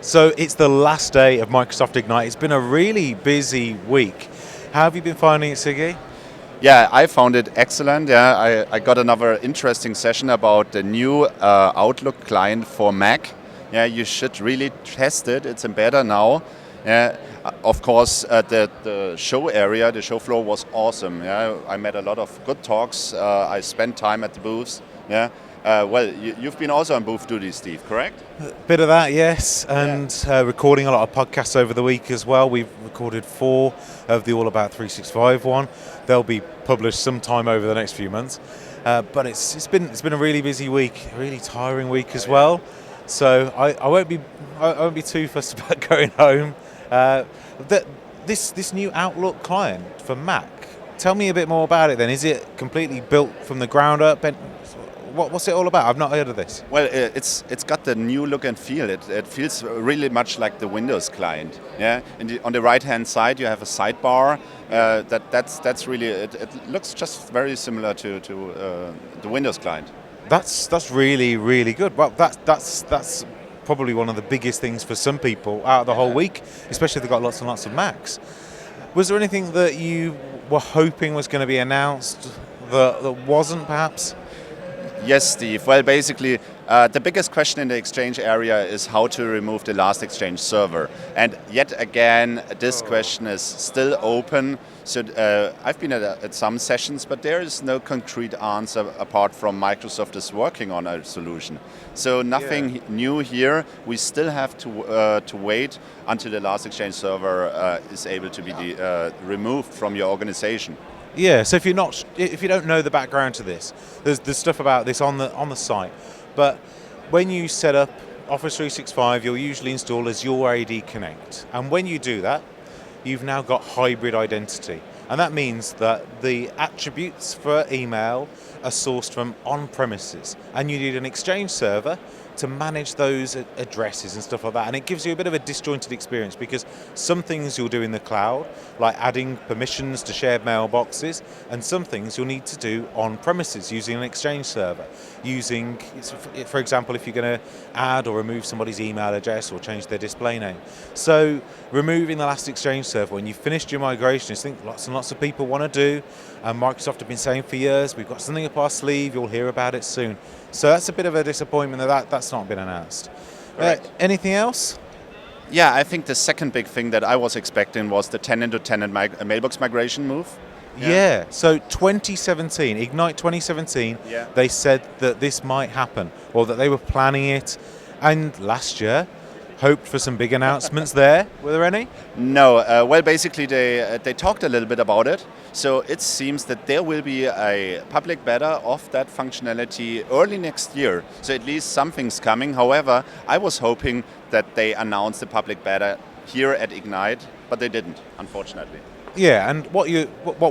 So it's the last day of Microsoft Ignite. It's been a really busy week. How have you been finding it, Sigi? Yeah, I found it excellent. Yeah, I got another interesting session about the new Outlook client for Mac. Yeah, you should really test it. It's in beta now. Yeah, of course, the show area, the show floor was awesome. Yeah, I met a lot of good talks. I spent time at the booths. Yeah. You've been also on booth duty, Steve, correct? Bit of that, yes, and recording a lot of podcasts over the week as well. We've recorded 4 of the All About 365 one. They'll be published sometime over the next few months. But it's been a really busy week, a really tiring week as well. So I won't be too fussed about going home. This new Outlook client for Mac. Tell me a bit more about it. Then, is it completely built from the ground up? What's it all about? I've not heard of this. Well, it's got the new look and feel. It feels really much like the Windows client. Yeah, on the right hand side you have a sidebar. That's really it looks just very similar to the Windows client. That's really good. Well, that's probably one of the biggest things for some people out of the whole week, especially if they've got lots and lots of Macs. Was there anything that you were hoping was going to be announced that wasn't, perhaps? Yes, Steve. Well, basically, the biggest question in the Exchange area is how to remove the last Exchange server. And yet again, this question is still open. So I've been at some sessions, but there is no concrete answer apart from Microsoft is working on a solution. So nothing new here. We still have to wait until the last Exchange server is able to be removed from your organization. Yeah, so if you don't know the background to this, there's stuff about this on the site. But when you set up Office 365, you'll usually install Azure AD Connect, and when you do that, you've now got hybrid identity, and that means that the attributes for email are sourced from on-premises, and you need an Exchange server to manage those addresses and stuff like that. And it gives you a bit of a disjointed experience because some things you'll do in the cloud, like adding permissions to shared mailboxes, and some things you'll need to do on premises using an Exchange server. Using, for example, if you're going to add or remove somebody's email address or change their display name. So removing the last Exchange server when you've finished your migration is something lots and lots of people want to do. And Microsoft have been saying for years, we've got something up our sleeve, you'll hear about it soon. So that's a bit of a disappointment that's not been announced. Anything else? Yeah, I think the second big thing that I was expecting was the tenant-to-tenant mailbox migration move. Yeah, so 2017, Ignite 2017, they said that this might happen, or that they were planning it, and last year hoped for some big announcements there. Were there any? No, basically they talked a little bit about it. So it seems that there will be a public beta of that functionality early next year. So at least something's coming. However, I was hoping that they announced the public beta here at Ignite, but they didn't, unfortunately. Yeah, and what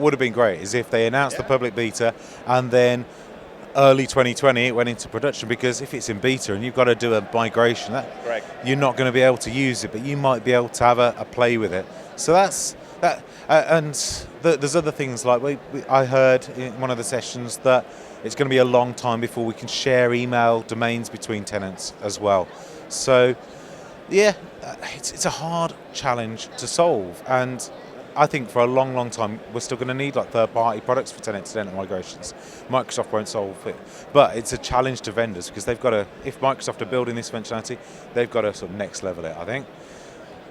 would have been great is if they announced the public beta and then early 2020 it went into production, because if it's in beta and you've got to do a migration, you're not going to be able to use it, but you might be able to have a play with it. So that's that. There's other things like I heard in one of the sessions that it's going to be a long time before we can share email domains between tenants as well. So yeah, it's a hard challenge to solve, and I think for a long time we're still going to need like third-party products for tenant-to-tenant migrations. Microsoft won't solve it, but it's a challenge to vendors because they've got to. If Microsoft are building this functionality, they've got to sort of next level it. I think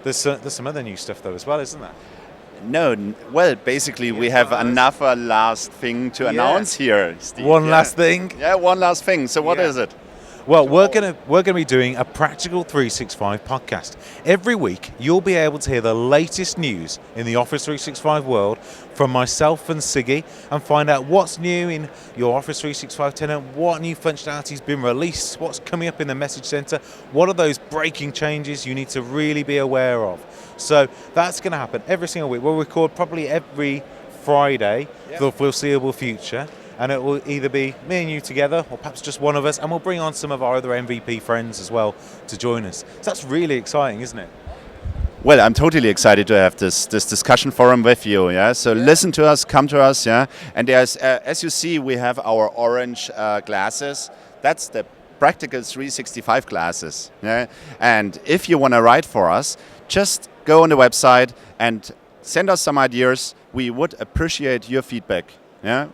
there's some other new stuff though as well, isn't there? No, well, basically we have another last thing to announce here, Steve. One last thing. Yeah, one last thing. So what is it? Well, we're gonna be doing a Practical 365 podcast. Every week, you'll be able to hear the latest news in the Office 365 world from myself and Sigi, and find out what's new in your Office 365 tenant, what new functionality has been released, what's coming up in the message center, what are those breaking changes you need to really be aware of. So that's going to happen every single week. We'll record probably every Friday for the foreseeable future. And it will either be me and you together, or perhaps just one of us, and we'll bring on some of our other MVP friends as well to join us. So that's really exciting, isn't it? Well, I'm totally excited to have this discussion forum with you. Yeah, so listen to us, come to us. Yeah, and there's as you see, we have our orange glasses. That's the practical 365 classes. Yeah? And if you want to write for us, just go on the website and send us some ideas. We would appreciate your feedback. Yeah?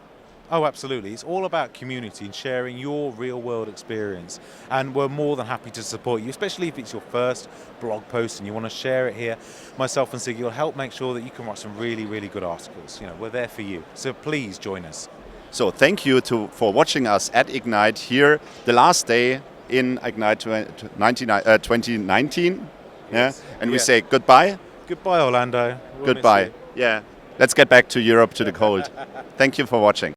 Oh, absolutely. It's all about community and sharing your real world experience. And we're more than happy to support you, especially if it's your first blog post and you want to share it here. Myself and Sigi will help make sure that you can write some really, really good articles. We're there for you. So please join us. So thank you for watching us at Ignite here, the last day in Ignite 2019. Yes. Yeah? And we say goodbye. Goodbye, Orlando. We'll Goodbye. Yeah. Let's get back to Europe, to the cold. Thank you for watching.